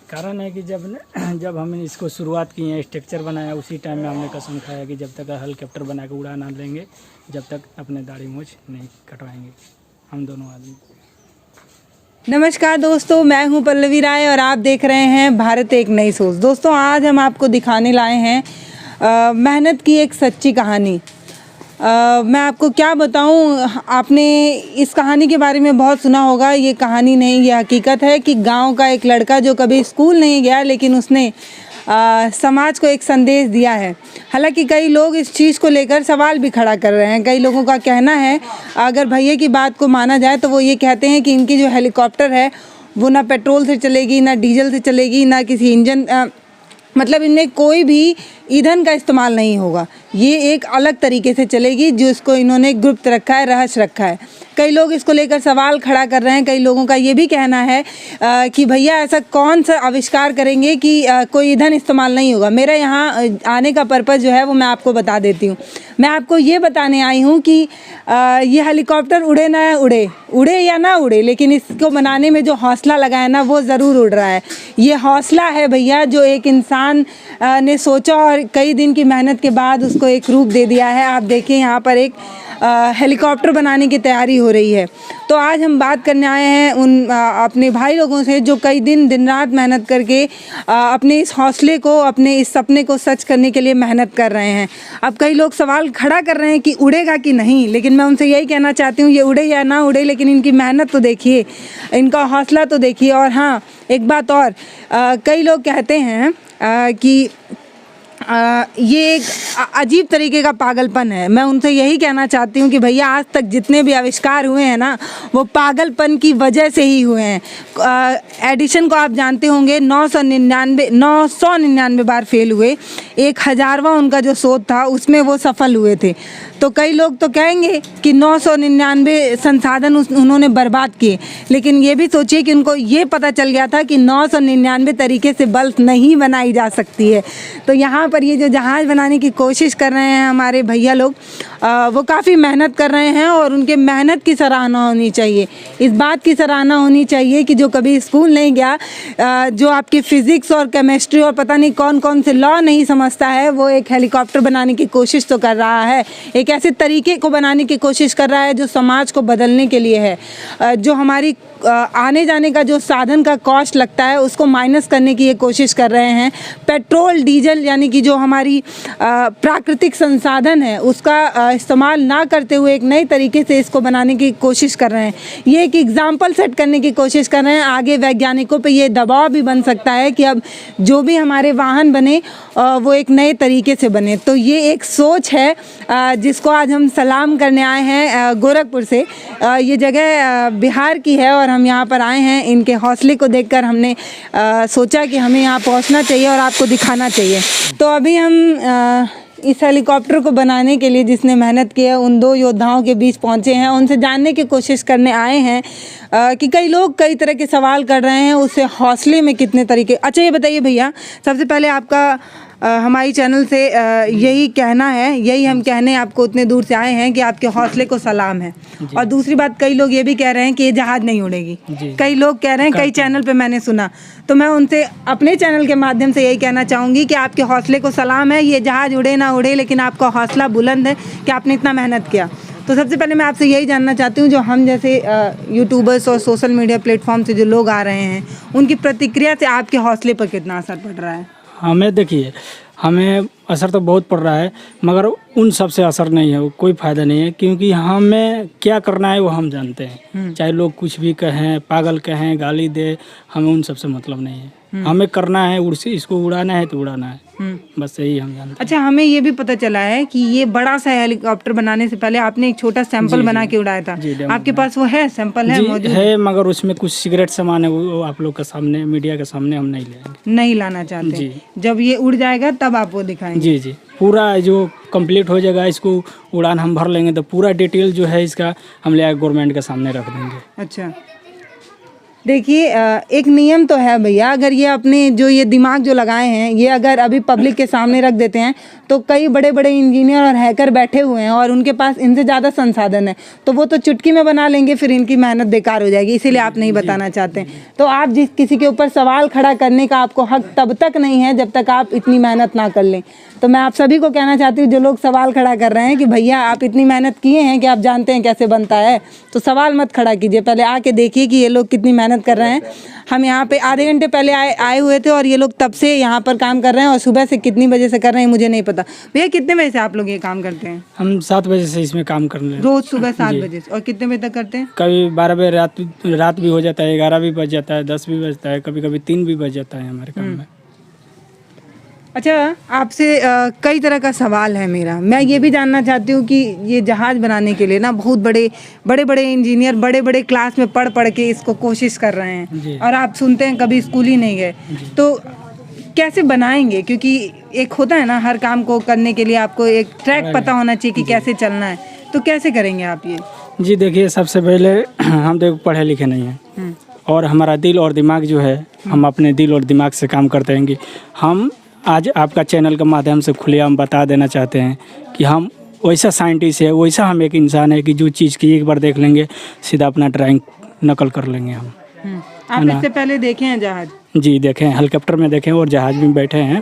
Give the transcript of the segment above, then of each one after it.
कारण है कि जब हमने इसको शुरुआत की है, स्ट्रक्चर बनाया, उसी टाइम में हमने कसम खाया कि जब तक हेलीकॉप्टर बना के उड़ा ना लेंगे, जब तक अपने दाढ़ी मूंछ नहीं कटवाएंगे हम दोनों आदमी। नमस्कार दोस्तों, मैं हूं पल्लवी राय और आप देख रहे हैं भारत एक नई सोच। दोस्तों, आज हम आपको दिखाने लाए हैं मेहनत की एक सच्ची कहानी। मैं आपको क्या बताऊं, आपने इस कहानी के बारे में बहुत सुना होगा। ये कहानी नहीं, ये हकीकत है कि गांव का एक लड़का जो कभी स्कूल नहीं गया, लेकिन उसने समाज को एक संदेश दिया है। हालांकि कई लोग इस चीज़ को लेकर सवाल भी खड़ा कर रहे हैं। कई लोगों का कहना है, अगर भैया की बात को माना जाए, तो वो ये कहते हैं कि इनकी जो हेलीकॉप्टर है वो ना पेट्रोल से चलेगी, ना डीजल से चलेगी, ना किसी इंजन मतलब इनमें कोई भी ईंधन का इस्तेमाल नहीं होगा। ये एक अलग तरीके से चलेगी, जिसको इन्होंने गुप्त रखा है, रहस्य रखा है। कई लोग इसको लेकर सवाल खड़ा कर रहे हैं। कई लोगों का ये भी कहना है कि भैया ऐसा कौन सा आविष्कार करेंगे कि कोई ईंधन इस्तेमाल नहीं होगा। मेरा यहाँ आने का पर्पज़ जो है वो मैं आपको बता देती हूँ। मैं आपको ये बताने आई हूँ कि ये हेलीकॉप्टर उड़े ना उड़े या ना उड़े, लेकिन इसको बनाने में जो हौसला लगा है ना, वो ज़रूर उड़ रहा है। ये हौसला है भैया, जो एक इंसान ने सोचा और कई दिन की मेहनत के बाद उसको एक रूप दे दिया है। आप देखिए, यहाँ पर एक हेलीकॉप्टर बनाने की तैयारी हो रही है। तो आज हम बात करने आए हैं उन अपने भाई लोगों से जो कई दिन रात मेहनत करके अपने इस हौसले को, अपने इस सपने को सच करने के लिए मेहनत कर रहे हैं। अब कई लोग सवाल खड़ा कर रहे हैं कि उड़ेगा कि नहीं, लेकिन मैं उनसे यही कहना चाहती हूँ, ये उड़े या ना उड़े, लेकिन इनकी मेहनत तो देखिए, इनका हौसला तो देखिए। और हाँ, एक बात और, कई लोग कहते हैं कि ये एक अजीब तरीके का पागलपन है। मैं उनसे यही कहना चाहती हूँ कि भैया, आज तक जितने भी आविष्कार हुए हैं ना, वो पागलपन की वजह से ही हुए हैं। एडिशन को आप जानते होंगे, 999 बार फेल हुए। 1000वां उनका जो शोध था उसमें वो सफल हुए थे। तो कई लोग तो कहेंगे कि 999 संसाधन उन्होंने बर्बाद किए, लेकिन ये भी सोचिए कि उनको ये पता चल गया था कि 999 तरीके से बल्ब नहीं बनाई जा सकती है। तो यहाँ पर ये जो जहाज़ बनाने की कोशिश कर रहे हैं हमारे भैया लोग, वो काफ़ी मेहनत कर रहे हैं और उनके मेहनत की सराहना होनी चाहिए। इस बात की सराहना होनी चाहिए कि जो कभी स्कूल नहीं गया, जो आपकी फ़िज़िक्स और केमिस्ट्री और पता नहीं कौन कौन से लॉ नहीं समझता है, वो एक हेलीकॉप्टर बनाने की कोशिश तो कर रहा है। एक ऐसे तरीके को बनाने की कोशिश कर रहा है जो समाज को बदलने के लिए है। जो हमारी आने जाने का जो साधन का कॉस्ट लगता है, उसको माइनस करने की ये कोशिश कर रहे हैं। पेट्रोल डीजल यानी कि जो हमारी प्राकृतिक संसाधन है, उसका इस्तेमाल ना करते हुए एक नए तरीके से इसको बनाने की कोशिश कर रहे हैं। ये एक एग्जाम्पल सेट करने की कोशिश कर रहे हैं। आगे वैज्ञानिकों पे ये दबाव भी बन सकता है कि अब जो भी हमारे वाहन बने वो एक नए तरीके से बने। तो ये एक सोच है जिसको आज हम सलाम करने आए हैं गोरखपुर से। ये जगह बिहार की है और हम यहाँ पर आए हैं। इनके हौसले को देखकर हमने सोचा कि हमें यहाँ पहुँचना चाहिए और आपको दिखाना चाहिए। तो अभी हम इस हेलीकॉप्टर को बनाने के लिए जिसने मेहनत की है, उन दो योद्धाओं के बीच पहुँचे हैं। उनसे जानने की कोशिश करने आए हैं कि कई लोग कई तरह के सवाल कर रहे हैं, उससे हौसले में कितने तरीके। अच्छा, ये बताइए भैया, सबसे पहले आपका हमारी चैनल से यही कहना है, यही हम कहने आपको उतने दूर से आए हैं कि आपके हौसले को सलाम है। और दूसरी बात, कई लोग ये भी कह रहे हैं कि ये जहाज़ नहीं उड़ेगी। कई लोग कह रहे हैं, कई चैनल पे मैंने सुना। तो मैं उनसे अपने चैनल के माध्यम से यही कहना चाहूँगी कि आपके हौसले को सलाम है। ये जहाज़ उड़े ना उड़े, लेकिन आपका हौसला बुलंद है कि आपने इतना मेहनत किया। तो सबसे पहले मैं आपसे यही जानना चाहती हूँ, जो हम जैसे यूट्यूबर्स और सोशल मीडिया प्लेटफॉर्म से जो लोग आ रहे हैं, उनकी प्रतिक्रिया से आपके हौसले पर कितना असर पड़ रहा है? हमें देखिए, हमें असर तो बहुत पड़ रहा है, मगर उन सब से असर नहीं है, कोई फ़ायदा नहीं है, क्योंकि हमें क्या करना है वो हम जानते हैं। चाहे लोग कुछ भी कहें, पागल कहें, गाली दे, हमें उन सब से मतलब नहीं है। हमें करना है, इसको उड़ाना है तो उड़ाना है, बस यही हम जानते हैं। अच्छा, हमें ये भी पता चला है कि ये बड़ा सा हेलीकॉप्टर बनाने से पहले आपने एक छोटा सैंपल बना के उड़ाया था। आपके पास वो है, सैंपल है? मौजूद है, मगर उसमें कुछ सिगरेट सामान है, वो आप लोग के सामने, मीडिया के सामने हम नहीं लाएंगे। नहीं लाना चाहते? जब ये उड़ जाएगा तब आप वो दिखाएंगे? जी जी, पूरा जो कंप्लीट हो जाएगा, इसको उड़ान हम भर लेंगे तो पूरा डिटेल जो है इसका हम ले गवर्नमेंट के सामने रख देंगे। अच्छा, देखिए एक नियम तो है भैया, अगर ये अपने जो ये दिमाग जो लगाए हैं ये अगर अभी पब्लिक के सामने रख देते हैं तो कई बड़े बड़े इंजीनियर और हैकर बैठे हुए हैं और उनके पास इनसे ज़्यादा संसाधन है, तो वो तो चुटकी में बना लेंगे, फिर इनकी मेहनत बेकार हो जाएगी। इसीलिए आप नहीं बताना चाहते। तो आप जिस किसी के ऊपर सवाल खड़ा करने का आपको हक तब तक नहीं है जब तक आप इतनी मेहनत ना कर लें। तो मैं आप सभी को कहना चाहती हूँ जो लोग सवाल खड़ा कर रहे हैं कि भैया आप इतनी मेहनत किए हैं कि आप जानते हैं कैसे बनता है, तो सवाल मत खड़ा कीजिए, पहले आके देखिए कि ये लोग कितनी मेहनत कर रहे हैं। हम यहाँ पे आधे घंटे पहले आए हुए थे और ये लोग तब से यहाँ पर काम कर रहे हैं और सुबह से कितनी बजे से कर रहे हैं मुझे नहीं पता। भैया कितने बजे से आप लोग ये काम करते हैं? हम 7 बजे से इसमें काम करने लगे। रोज सुबह 7 बजे से, और कितने बजे तक करते हैं? कभी 12 बजे रात भी हो जाता है, 11 भी बज जाता है, 10 भी बजता है, कभी कभी 3 भी बज जाता है हमारे काम में। अच्छा, आपसे कई तरह का सवाल है मेरा। मैं ये भी जानना चाहती हूँ कि ये जहाज़ बनाने के लिए ना बहुत बड़े इंजीनियर बड़े बड़े क्लास में पढ़ के इसको कोशिश कर रहे हैं और आप सुनते हैं कभी स्कूल ही नहीं गए, तो कैसे बनाएंगे? क्योंकि एक होता है ना हर काम को करने के लिए आपको एक ट्रैक पता होना चाहिए कि कैसे चलना है, तो कैसे करेंगे आप ये? जी देखिए, सबसे पहले हम देखो पढ़े लिखे नहीं हैं और हमारा दिल और दिमाग जो है, हम अपने दिल और दिमाग से काम करते हैं। कि हम आज आपका चैनल के माध्यम से खुलेआम बता देना चाहते हैं कि हम वैसा साइंटिस्ट है, वैसा हम एक इंसान है कि जो चीज़ की एक बार देख लेंगे सीधा अपना ड्राइंग नकल कर लेंगे हम। आप इससे पहले देखे हैं जहाज? जी देखे हैं, हेलीकॉप्टर में देखे हैं और जहाज में बैठे हैं।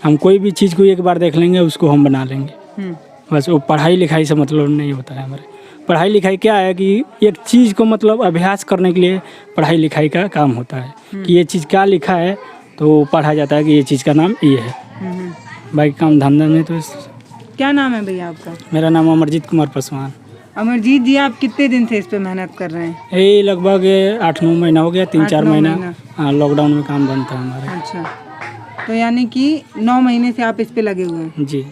हम कोई भी चीज़ को एक बार देख लेंगे उसको हम बना लेंगे। बस वो पढ़ाई लिखाई से मतलब नहीं होता है हमारे। पढ़ाई लिखाई क्या है कि एक चीज़ को मतलब अभ्यास करने के लिए पढ़ाई लिखाई का काम होता है कि ये चीज़ क्या लिखा है तो पढ़ा जाता है कि ये चीज़ का नाम ये है। बाकी काम धंधा में तो क्या नाम है भैया आपका? मेरा नाम अमरजीत कुमार पासवान। अमरजीत जी, आप कितने दिन से इस पे मेहनत कर रहे हैं? यही लगभग 8-9 महीना हो गया, 3-4 महीना। हाँ, लॉकडाउन में काम बंद था हमारे। अच्छा, तो यानी कि 9 महीने से आप इस पे लगे हुए हैं? जी।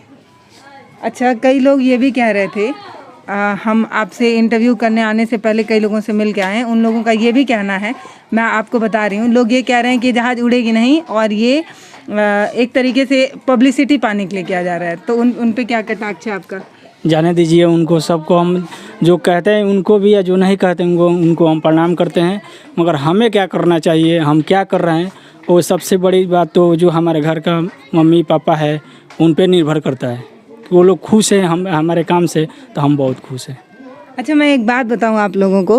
अच्छा, कई लोग ये भी कह रहे थे, हम आपसे इंटरव्यू करने आने से पहले कई लोगों से मिल के आए हैं, उन लोगों का ये भी कहना है, मैं आपको बता रही हूँ, लोग ये कह रहे हैं कि जहाज़ उड़ेगी नहीं और ये एक तरीके से पब्लिसिटी पाने के लिए किया जा रहा है, तो उन पे क्या कटाक्ष है आपका? जाने दीजिए उनको, सबको हम जो कहते हैं उनको भी या जो नहीं कहते उनको हम प्रणाम करते हैं, मगर हमें क्या करना चाहिए, हम क्या कर रहे हैं, वो सबसे बड़ी बात तो जो हमारे घर का मम्मी पापा है उन पे निर्भर करता है। वो लोग खुश हैं हम हमारे काम से, तो हम बहुत खुश हैं। अच्छा, मैं एक बात बताऊं आप लोगों को,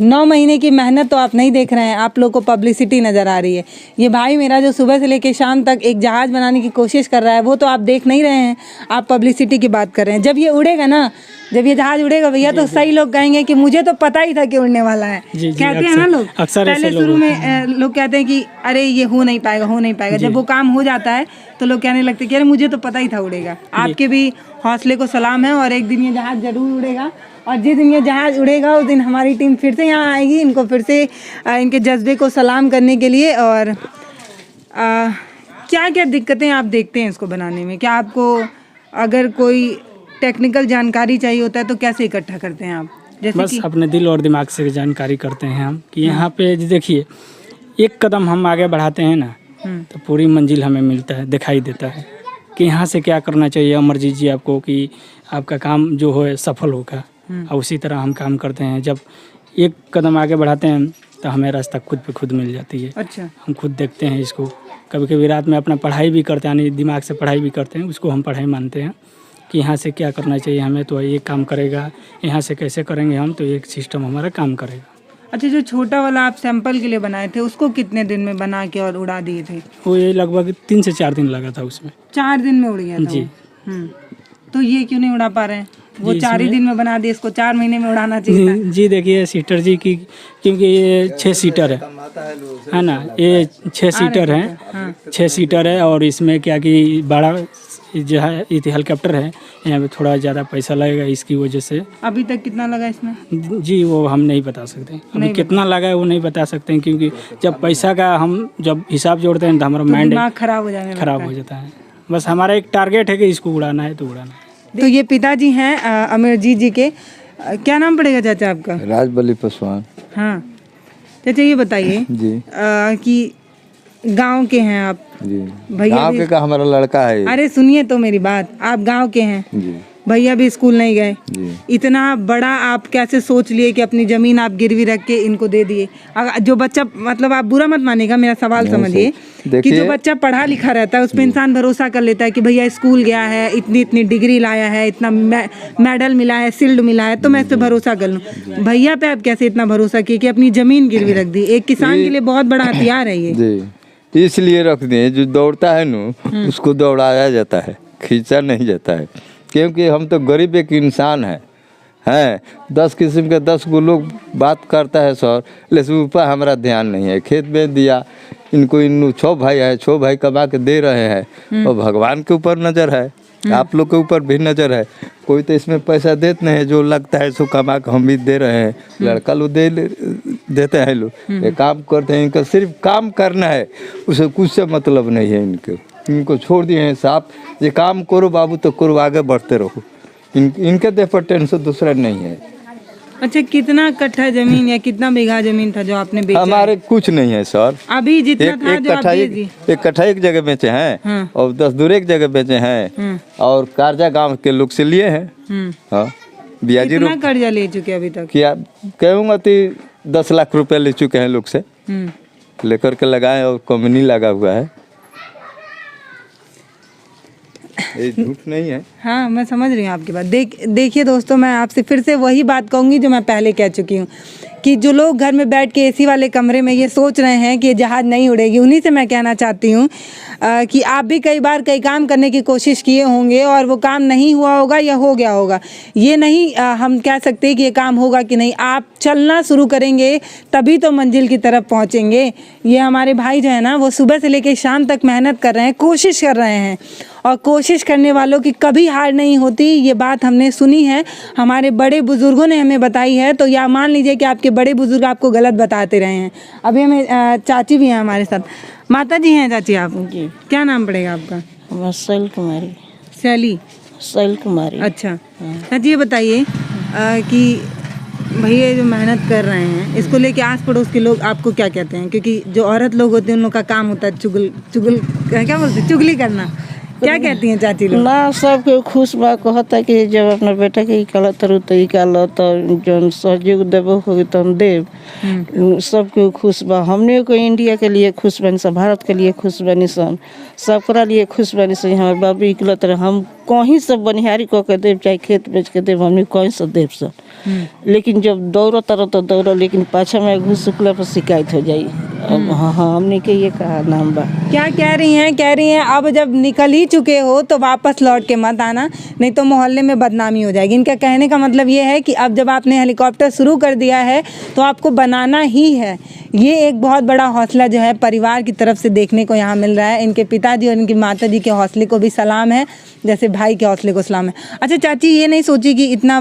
9 महीने की मेहनत तो आप नहीं देख रहे हैं, आप लोग को पब्लिसिटी नज़र आ रही है। ये भाई मेरा जो सुबह से लेकर शाम तक एक जहाज़ बनाने की कोशिश कर रहा है वो तो आप देख नहीं रहे हैं, आप पब्लिसिटी की बात कर रहे हैं। जब ये उड़ेगा ना, जब ये जहाज़ उड़ेगा भैया, तो सही लोग कहेंगे कि मुझे तो पता ही था कि उड़ने वाला है। कहते हैं ना लोग, पहले शुरू में लोग कहते हैं कि अरे ये हो नहीं पाएगा। जब वो काम हो जाता है तो लोग कहने लगते हैं कि अरे मुझे तो पता ही था उड़ेगा। आपके भी हौसले को सलाम है और एक दिन ये जहाज़ जरूर उड़ेगा, और जिस दिन ये जहाज़ उड़ेगा उस दिन हमारी टीम फिर से यहाँ आएगी इनको फिर से इनके जज्बे को सलाम करने के लिए। और क्या क्या दिक्कतें आप देखते हैं इसको बनाने में? क्या आपको अगर कोई टेक्निकल जानकारी चाहिए होता है तो कैसे इकट्ठा करते हैं आप? जैसे बस अपने दिल और दिमाग से जानकारी करते हैं हम कि यहाँ पे देखिए, एक कदम हम आगे बढ़ाते हैं ना तो पूरी मंजिल हमें मिलता है, दिखाई देता है कि यहाँ से क्या करना चाहिए अमरजीत जी आपको कि आपका काम जो है सफल होगा। और उसी तरह हम काम करते हैं। जब एक कदम आगे बढ़ाते हैं तो हमें रास्ता खुद पे खुद मिल जाती है। अच्छा, हम खुद देखते हैं इसको। कभी कभी रात में अपना पढ़ाई भी करते हैं, यानी दिमाग से पढ़ाई भी करते हैं, उसको हम पढ़ाई मानते हैं कि यहाँ से क्या करना चाहिए हमें, तो ये काम करेगा, यहाँ से कैसे करेंगे हम, तो एक सिस्टम हमारा काम करेगा। अच्छा, जो छोटा वाला आप सैंपल के लिए बनाए थे उसको कितने दिन में बना के और उड़ा दिए थे? वो ये लगभग 3 से 4 दिन लगा था उसमें। 4 दिन में उड़ गया था? जी। तो ये क्यों नहीं उड़ा पा रहे हैं? वो 4 ही दिन में बना दिए, इसको 4 महीने में उड़ाना चाहिए था। जी देखिए सीटर जी की, क्योंकि ये 6 सीटर है ना, ये 6 सीटर है, 6 सीटर है और इसमें क्या कि बड़ा जो है हेलीकॉप्टर है, यहाँ पे थोड़ा ज़्यादा पैसा लगेगा इसकी वजह से। अभी तक कितना लगा इसमें? जी वो हम नहीं बता सकते, अभी कितना लगा है वो नहीं बता सकते हैं, क्योंकि जब पैसा का हम जब हिसाब जोड़ते हैं तो हमारा माइंड खराब हो जाता है। बस हमारा एक टारगेट है कि इसको उड़ाना है तो उड़ाना है। तो ये पिताजी हैं अमरजीत जी के। क्या नाम पड़ेगा चाचा आपका? राजबली पासवान। हाँ चाचा, ये बताइए जी कि गांव के हैं आप? जी, भैया गांव के का हमारा लड़का है। अरे सुनिए तो मेरी बात, आप गांव के हैं जी। भैया भी स्कूल नहीं गए, जी। इतना बड़ा आप कैसे सोच लिए कि अपनी ज़मीन आप गिरवी रख के इनको दे दिए? जो बच्चा, मतलब आप बुरा मत मानिएगा, मेरा सवाल समझिए कि जो बच्चा पढ़ा लिखा रहता है उस पर इंसान भरोसा कर लेता है कि भैया स्कूल गया है, इतनी इतनी डिग्री लाया है, इतना मेडल मिला है, शील्ड मिला है, तो मैं इस पर भरोसा कर लूँ। भैया पे आप कैसे इतना भरोसा किए कि अपनी ज़मीन गिरवी रख दी? एक किसान के लिए बहुत बड़ा हथियार है ये। जी, इसलिए रख दिए, जो दौड़ता है ना उसको दौड़ाया जाता है, खींचा नहीं जाता है, क्योंकि हम तो गरीब एक इंसान हैं 10 किस्म के 10 गो लोग बात करता है सर, लेकिन ऊपर हमारा ध्यान नहीं है। खेत में दिया इनको, इन 6 भाई है, 6 भाई कमा के दे रहे हैं, और भगवान के ऊपर नज़र है, आप लोग के ऊपर भी नज़र है। कोई तो इसमें पैसा देते नहीं है, जो लगता है सो कमा के हम भी दे रहे हैं, लड़का लोग देते हैं लोग, ये काम करते हैं, इनका सिर्फ काम करना है, उसे कुछ से मतलब नहीं है। इनको छोड़ दिए हैं साहब, ये काम करो बाबू तो करो, आगे बढ़ते रहो, इनके देह पर टेंशन दूसरा नहीं है। अच्छा, कितना कट्ठा जमीन या कितना बीघा जमीन था जो आपने बेचा? हमारे कुछ नहीं है सर, अभी जितना था जो आप दे दिए। एक कट्ठा एक जगह बेचे हैं, हाँ। और 10 दूर एक जगह बेचे हैं, और कारजा गांव के लोग से लिए हैं। हाँ, ब्याजी कितना कर्जा ले चुके अभी तक? क्या कहूँगा तो 10 लाख रुपए ले चुके हैं लोग से, लेकर के लगाए, और कंपनी लगा हुआ है, ये झूठ नहीं है। हाँ, मैं समझ रही हूँ आपकी बात। देखिए दोस्तों, मैं आपसे फिर से वही बात कहूँगी जो मैं पहले कह चुकी हूँ कि जो लोग घर में बैठ के एसी वाले कमरे में ये सोच रहे हैं कि ये जहाज़ नहीं उड़ेगी, उन्हीं से मैं कहना चाहती हूँ कि आप भी कई बार कई काम करने की कोशिश किए होंगे और वो काम नहीं हुआ होगा या हो गया होगा। ये नहीं हम कह सकते कि ये काम होगा कि नहीं, आप चलना शुरू करेंगे तभी तो मंजिल की तरफ पहुँचेंगे। ये हमारे भाई जो है ना, वो सुबह से लेकर शाम तक मेहनत कर रहे हैं, कोशिश कर रहे हैं, और कोशिश करने वालों की कभी हार नहीं होती। ये बात हमने सुनी है, हमारे बड़े बुज़ुर्गों ने हमें बताई है, तो या मान लीजिए कि आपके बड़े बुज़ुर्ग आपको गलत बताते रहे हैं। अभी हमें चाची भी हैं हमारे साथ। माता जी हैं चाची आप? जी। क्या नाम पड़ेगा आपका? हमारा शैल कुमारी। शैली? शैल कुमारी। अच्छा चाची, ये बताइए कि भैया जो मेहनत कर रहे हैं, इसको लेके आस पड़ोस के लोग आपको क्या कहते हैं? क्योंकि जो औरत लोग होते हैं उन लोग का काम होता है क्या बोलते हैं, चुगली करना। क्या कहती हैं चाची लोग? ना, सबके खुश बा, कहता कि जब अपना बेटा के निकालत तरु तो निकाल, तो जौन सहयोग देबो होगी तो हम देव। सबके खुश बा, हमने को इंडिया के लिए खुश बनी सन, भारत के लिए खुश बनी सन, सबकरा लिए खुश बनी सन। हमारे बाबू निकलत रहे, हम कहीं से बनिहारी कह के देव, चाहे खेत बेच के देव, हमने कहीं से देव सन। लेकिन जब दौड़ो तरह तो दौड़ो, लेकिन पाछा में घुस शुक्ला पर शिकायत हो जाई। अब हाँ, हमने के ये कहा नाम बा। क्या कह रही हैं अब जब निकल ही चुके हो तो वापस लौट के मत आना, नहीं तो मोहल्ले में बदनामी हो जाएगी। इनका कहने का मतलब ये है कि अब जब आपने हेलीकॉप्टर शुरू कर दिया है तो आपको बनाना ही है। ये एक बहुत बड़ा हौसला जो है परिवार की तरफ से देखने को यहाँ मिल रहा है। इनके पिताजी और इनकी माताजी के हौसले को भी सलाम है, जैसे भाई के हौसले को सलाम है। अच्छा चाची, ये नहीं सोची कि इतना,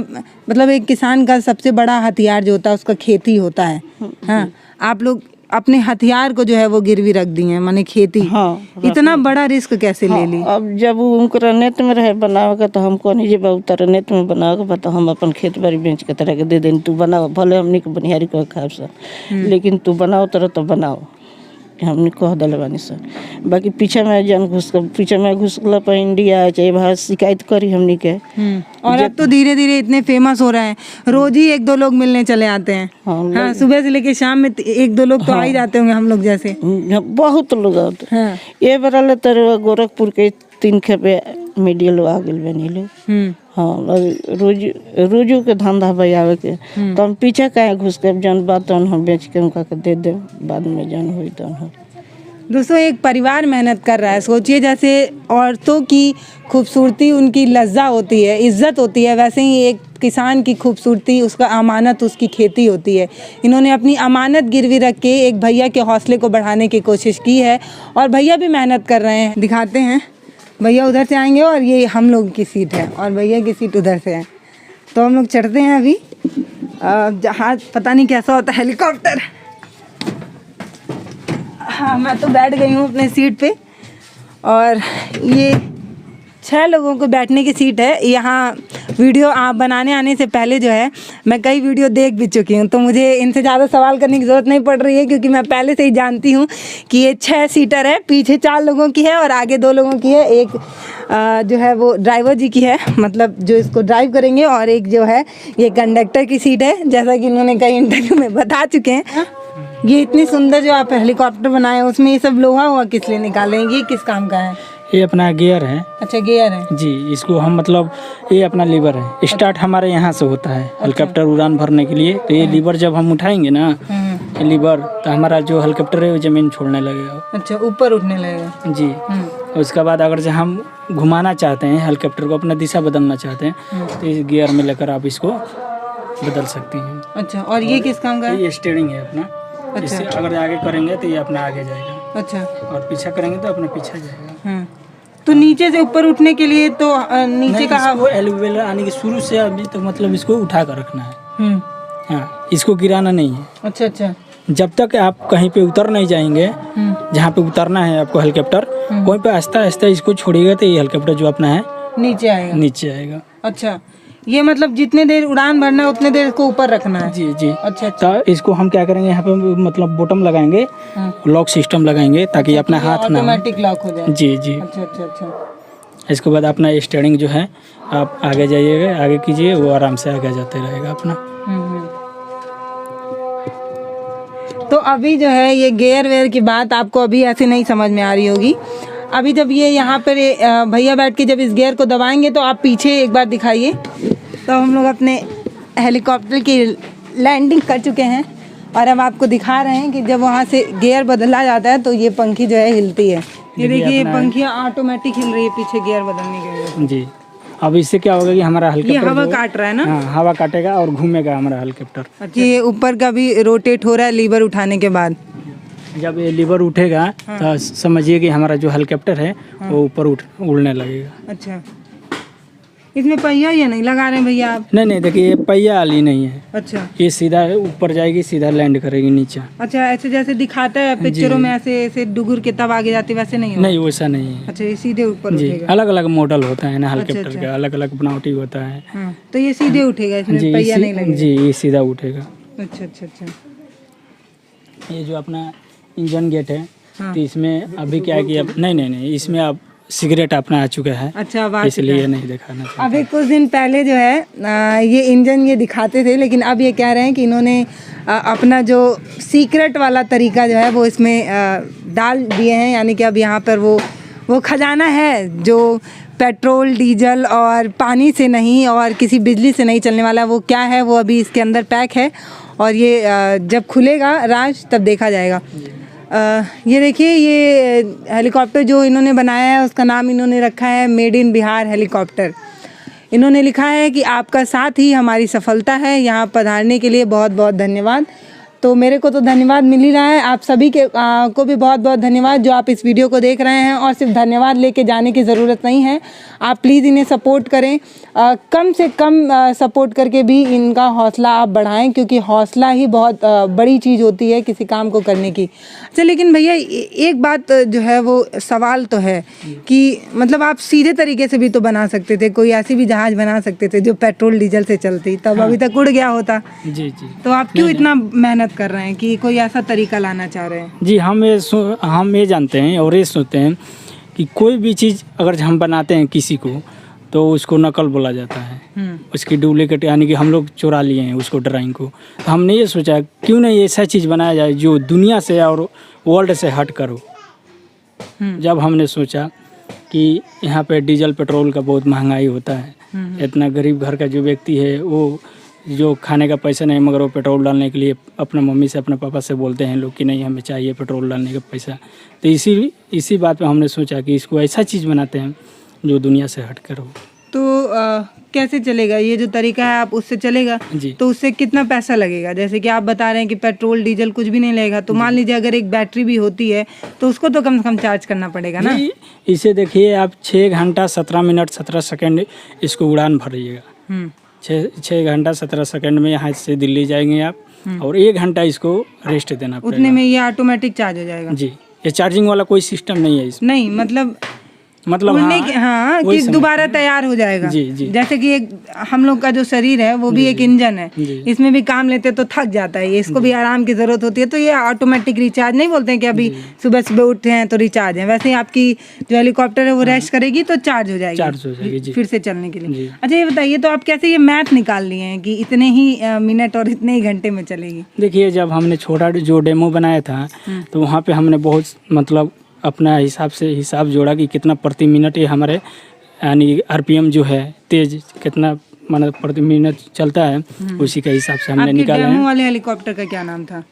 मतलब एक किसान का सबसे बड़ा हथियार जो होता है उसका खेती होता है। हाँ, आप लोग अपने हथियार को जो है वो गिरवी रख दी है, माने खेती। हाँ, इतना बड़ा रिस्क कैसे ले ली? अब जब उनका नेत में रहे बनावे तो हम कहनी जे बाबू तारा नेत में बनावे के, तो हम अपन खेत बाड़ी बेच के तरह के दे दें, तू बनाओ, भले हमने के बनिहारी कह खाब सर, लेकिन तू बनाओ तरह तो बनाओ, हमने कह दिले बानी सर। बाकी पीछे में घुसला पर इंडिया चाहे बाहर शिकायत करी हमने के। और अब तो धीरे धीरे इतने फेमस हो रहे हैं, रोज ही 1-2 लोग मिलने चले आते हैं। हाँ, सुबह से लेके शाम में 1-2 लोग तो आ ही जाते होंगे हम लोग जैसे। बहुत लोग आते। हाँ। ये बरल तर गोरखपुर के 3 खेपे मीडिया लोग आ गए बनी लोग। हाँ, रोजू के धंधा बजावे के, तो हम पीछे काहे घुस के जौन बात हम बेच के उनका के दे दे, बाद में जौन हुई तो हम। दोस्तों, एक परिवार मेहनत कर रहा है। सोचिए, जैसे औरतों की खूबसूरती उनकी लज्जा होती है, इज्जत होती है, वैसे ही एक किसान की खूबसूरती उसका अमानत उसकी खेती होती है। इन्होंने अपनी अमानत गिरवी रख के एक भैया के हौसले को बढ़ाने की कोशिश की है, और भैया भी मेहनत कर रहे हैं। दिखाते हैं, भैया उधर से आएंगे और ये हम लोग की सीट है और भैया की सीट उधर से है, तो हम लोग चढ़ते हैं अभी। जहाज पता नहीं कैसा होता है, हेलीकॉप्टर। हाँ, मैं तो बैठ गई हूँ अपने सीट पे, और ये 6 लोगों को बैठने की सीट है। यहाँ वीडियो आप बनाने आने से पहले जो है मैं कई वीडियो देख भी चुकी हूँ, तो मुझे इनसे ज़्यादा सवाल करने की ज़रूरत नहीं पड़ रही है, क्योंकि मैं पहले से ही जानती हूँ कि ये 6 सीटर है, पीछे 4 लोगों की है और आगे 2 लोगों की है। एक जो है वो ड्राइवर जी की है, मतलब जो इसको ड्राइव करेंगे, और एक जो है ये कंडक्टर की सीट है, जैसा कि इन्होंने कई इंटरव्यू में बता चुके हैं। ये इतनी सुंदर जो आप हेलीकॉप्टर बनाए हैं, उसमें ये सब लोहा हुआ किस लिए निकाले हैं? ये किस काम का है? ये अपना गियर है अच्छा, गियर है। जी। इसको हम मतलब ये अपना लीवर है, स्टार्ट हमारे यहाँ से होता है हेलीकॉप्टर उड़ान भरने के लिए। तो ये लीवर जब हम उठाएंगे ना, ये लीवर, तो हमारा जो हेलीकॉप्टर है वो ज़मीन छोड़ने लगेगा। अच्छा, ऊपर उठने लगेगा। जी। उसके बाद अगर जो हम घुमाना चाहते हैं हेलीकॉप्टर को, अपना दिशा बदलना चाहते हैं, तो इस गियर में लेकर आप इसको बदल सकती हैं। अच्छा, और ये किस काम का है? ये स्टीयरिंग है अपना। अच्छा। इससे अगर आगे करेंगे तो ये अपना आगे जाएगा, अच्छा। और पीछा करेंगे तो अपना पीछा जाएगा। तो नीचे से ऊपर उठने के लिए तो नीचे का इसको एलिवेटर आने के शुरू से अभी तक मतलब इसको उठा कर रखना है। हाँ, इसको गिराना नहीं है। अच्छा अच्छा। जब तक आप कहीं पे उतर नहीं जाएंगे, जहाँ पे उतरना है आपको हेलीकॉप्टर, वहीं पे आहिस्ता आहिस्ता इसको छोड़िएगा तो ये हेलीकॉप्टर जो अपना है नीचे आएगा। नीचे आएगा। अच्छा, ये मतलब जितने देर उड़ान भरना है उतने देर इसको ऊपर रखना है। जी जी। अच्छा अच्छा। तो इसको हम क्या करेंगे, यहाँ पे मतलब बॉटम लगाएंगे, लॉक सिस्टम लगाएंगे, ताकि अपना हाथ ना ऑटोमेटिक लॉक हो जाए। जी जी। अच्छा अच्छा अच्छा। इसके बाद अपना स्टीयरिंग जो है आप आगे जाइएगा, आगे कीजिए, वो आराम से आगे जाते रहेगा अपना। तो अभी जो है ये गियर वेयर की बात आपको अभी ऐसे नहीं समझ में आ रही होगी। अभी जब ये यहाँ पर भैया बैठ के जब इस गियर को दबाएंगे तो आप पीछे एक बार दिखाइए। तो हम लोग अपने हेलीकॉप्टर की लैंडिंग कर चुके हैं और अब आपको दिखा रहे हैं कि जब वहाँ से गियर बदला जाता है तो ये पंखी जो है हिलती है। ये देखिए, ये पंखियाँ ऑटोमेटिक हिल रही है पीछे गियर बदलने के लिए। जी। अब इससे क्या होगा कि हमारा ये हेलीकॉप्टर हवा काट रहा है ना? हाँ, हवा काटेगा और घूमेगा हमारा हेलीकॉप्टर। अच्छा। ये ऊपर का भी रोटेट हो रहा है लीवर उठाने के बाद। जब ये लीवर उठेगा तो समझिए कि हमारा जो हेलीकॉप्टर है वो ऊपर उड़ने लगेगा। अच्छा, इसमें पहिया या नहीं लगा रहे हैं भैया आप? नहीं नहीं, देखिए ये पहिया वाली नहीं है। अच्छा। ये सीधा ऊपर जाएगी, सीधा लैंड करेगी नीचे। अच्छा, ऐसे जैसे दिखाता है पिक्चरों में, ऐसे ऐसे डुगुर के तब आगे जाती वैसे नहीं होगा? नहीं, वैसा नहीं है। अच्छा, ये सीधे ऊपर जी। उठेगा। अलग अलग मॉडल होता है ना हेलीकॉप्टर अच्छा। का, अलग अलग बनावटी होता है। हाँ, तो ये सीधे उठेगा, इसमें जी पहिया नहीं लगेगा? जी, ये सीधा उठेगा। अच्छा अच्छा अच्छा। ये जो अपना इंजन गेट है, तो इसमें अभी क्या है कि अब नहीं, इसमें अब सिगरेट अपना आ चुका है। अच्छा, अब आ इसलिए चुका ये नहीं दिखाना चाहता। अभी कुछ दिन पहले जो है ये इंजन ये दिखाते थे, लेकिन अब ये कह रहे हैं कि इन्होंने अपना जो सीक्रेट वाला तरीका जो है वो इसमें डाल दिए हैं। यानी कि अब यहाँ पर वो खजाना है जो पेट्रोल, डीजल और पानी से नहीं और किसी बिजली से नहीं चलने वाला, वो क्या है वो अभी इसके अंदर पैक है। और ये जब खुलेगा राज तब देखा जाएगा। ये देखिए, ये हेलीकॉप्टर जो इन्होंने बनाया है उसका नाम इन्होंने रखा है मेड इन बिहार हेलीकॉप्टर। इन्होंने लिखा है कि आपका साथ ही हमारी सफलता है। यहाँ पधारने के लिए बहुत बहुत धन्यवाद। तो मेरे को तो धन्यवाद मिल ही रहा है, आप सभी के को भी बहुत बहुत धन्यवाद जो आप इस वीडियो को देख रहे हैं। और सिर्फ धन्यवाद लेके जाने की ज़रूरत नहीं है, आप प्लीज़ इन्हें सपोर्ट करें। कम से कम सपोर्ट करके भी इनका हौसला आप बढ़ाएं, क्योंकि हौसला ही बहुत बड़ी चीज़ होती है किसी काम को करने की। अच्छा, लेकिन भैया एक बात जो है वो सवाल तो है कि मतलब आप सीधे तरीके से भी तो बना सकते थे, कोई ऐसी भी जहाज़ बना सकते थे जो पेट्रोल डीजल से चलती, तब अभी तक उड़ गया होता। जी जी। तो आप क्यों इतना मेहनत कर रहे हैं कि कोई ऐसा तरीका लाना चाह रहे हैं? जी, हम ये जानते हैं और ये सोचते हैं कि कोई भी चीज़ अगर हम बनाते हैं किसी को, तो उसको नकल बोला जाता है। उसकी डुप्लीकेट, यानी कि हम लोग चुरा लिए हैं उसको ड्राइंग को। तो हमने ये सोचा क्यों नहीं ऐसा चीज़ बनाया जाए जो दुनिया से और वर्ल्ड से हट कर हो। जब हमने सोचा कि यहाँ पे डीजल पेट्रोल का बहुत महंगाई होता है, इतना गरीब घर का जो व्यक्ति है वो जो खाने का पैसा नहीं, मगर वो पेट्रोल डालने के लिए अपना मम्मी से, अपने पापा से बोलते हैं लोग कि नहीं हमें चाहिए पेट्रोल डालने का पैसा। तो इसी बात पे हमने सोचा कि इसको ऐसा चीज़ बनाते हैं जो दुनिया से हट कर हो। तो कैसे चलेगा ये जो तरीका है, आप उससे चलेगा? जी। तो उससे कितना पैसा लगेगा? जैसे कि आप बता रहे हैं कि पेट्रोल डीजल कुछ भी नहीं लगेगा, तो मान लीजिए अगर एक बैटरी भी होती है तो उसको तो कम से कम चार्ज करना पड़ेगा ना? इसे देखिए आप 6 घंटा 17 मिनट 17 सेकंड इसको उड़ान भरिएगा। 6 घंटा 17 सेकंड में यहाँ से दिल्ली जाएंगे आप, और 1 घंटा इसको रेस्ट देना पड़ेगा। उतने में ये ऑटोमेटिक चार्ज हो जाएगा? जी। ये चार्जिंग वाला कोई सिस्टम नहीं है इसमें। नहीं, मतलब मतलब उड़ने हाँ, की, हाँ वही कि समझ- दोबारा तैयार हो जाएगा। जी, जी। जैसे कि एक हम लोग का जो शरीर है वो भी एक इंजन है, जी। इसमें भी काम लेते तो थक जाता है, ये इसको भी आराम की जरूरत होती है। तो ये ऑटोमेटिक रिचार्ज नहीं बोलते हैं कि अभी सुबह सुबह उठे हैं तो रिचार्ज है, वैसे ही आपकी जो हेलीकॉप्टर है वो रेस्ट करेगी तो चार्ज हो जाएगी, चार्ज हो जाएगी, जी। फिर से चलने के लिए। जी। अच्छा ये बताइए, तो आप कैसे ये मैथ निकाल लिए हैं कि इतने ही मिनट और इतने ही घंटे में चलेगी? देखिए, जब हमने छोटा जो डेमो बनाया था तो वहाँ पे हमने बहुत मतलब अपना हिसाब जोड़ा कि कितना प्रति मिनट ये हमारे यानी आरपीएम जो है तेज कितना मतलब प्रति मिनट चलता है, उसी के हिसाब से हमने आपके निकाला डेमो है। वाले हेलीकॉप्टर का क्या नाम था?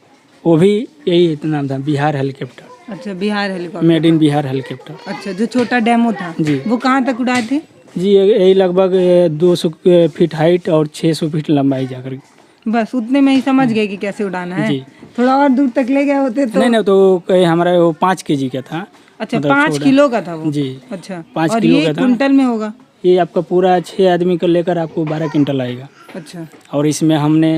वो भी यही नाम था, बिहार हेलीकॉप्टर, अच्छा, Bihar helicopter. Made in Bihar helicopter. अच्छा, जो छोटा डेमो था जी। वो कहाँ तक उड़ाए थे? जी, यही लगभग 200 फीट हाइट और 600 फीट लंबाई जाकर। बस उतने में ही समझ गए कि कैसे उड़ाना है। जी। थोड़ा और दूर तक ले गए होते तो? नहीं तो कहीं हमारा वो 5 kg का था। अच्छा, मतलब 5 छोटा। किलो का था वो? जी। अच्छा, 5 और किलो ये का था। क्विंटल में होगा? ये आपका पूरा 6 आदमी को लेकर आपको 12 क्विंटल आएगा। अच्छा, और इसमें हमने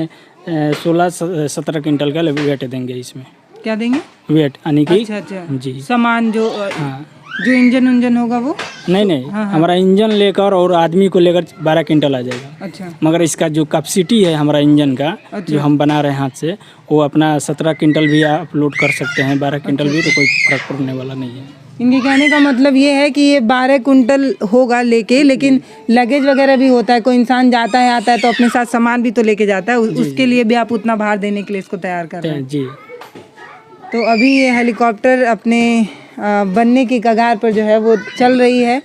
16-17 क्विंटल का वेट देंगे इसमें, क्या देंगे? वेट यानी कि अच्छा अच्छा, जी सामान जो हाँ। जो इंजन उंजन होगा वो? नहीं हमारा इंजन लेकर और आदमी को लेकर 12 क्विंटल आ जाएगा। अच्छा मगर इसका जो कैपेसिटी है हमारा इंजन का, जो हम बना रहे हैं हाथ से, वो अपना 17 क्विंटल भी आप लोड कर सकते हैं, 12 क्विंटल भी, तो कोई फर्क पड़ने वाला नहीं है। इनके कहने का मतलब ये है कि ये 12 कुंटल होगा लेके, लेकिन लगेज वगैरह भी होता है, कोई इंसान जाता है आता है तो अपने साथ सामान भी तो लेके जाता है, उसके लिए भी आप उतना भार देने के लिए इसको तैयार कर रहे हैं। जी। तो अभी ये हेलीकॉप्टर अपने बनने की कगार पर जो है वो चल रही है,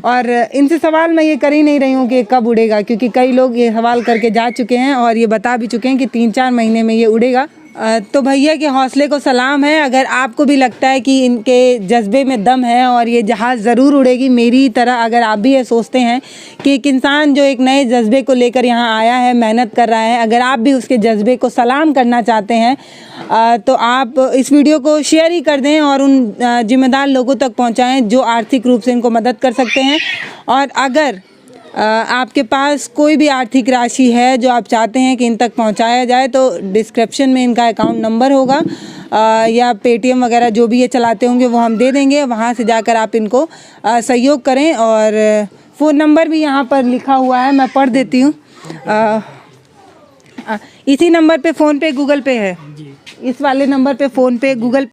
और इनसे सवाल मैं ये कर ही नहीं रही हूँ कि कब उड़ेगा, क्योंकि कई लोग ये सवाल करके जा चुके हैं और ये बता भी चुके हैं कि 3-4 महीने में ये उड़ेगा। तो भैया के हौसले को सलाम है। अगर आपको भी लगता है कि इनके जज्बे में दम है और ये जहाज़ ज़रूर उड़ेगी, मेरी तरह अगर आप भी ये सोचते हैं कि एक इंसान जो एक नए जज्बे को लेकर यहाँ आया है, मेहनत कर रहा है, अगर आप भी उसके जज्बे को सलाम करना चाहते हैं तो आप इस वीडियो को शेयर ही कर दें और उन जिम्मेदार लोगों तक पहुँचाएँ जो आर्थिक रूप से इनको मदद कर सकते हैं। और अगर आपके पास कोई भी आर्थिक राशि है जो आप चाहते हैं कि इन तक पहुंचाया जाए, तो डिस्क्रिप्शन में इनका अकाउंट नंबर होगा या पेटीएम वगैरह जो भी ये चलाते होंगे वो हम दे देंगे, वहां से जाकर आप इनको सहयोग करें। और फ़ोन नंबर भी यहाँ पर लिखा हुआ है, मैं पढ़ देती हूँ। इसी नंबर पे फ़ोन पे गूगल पे है, इस वाले नंबर पे फ़ोन पे गूगल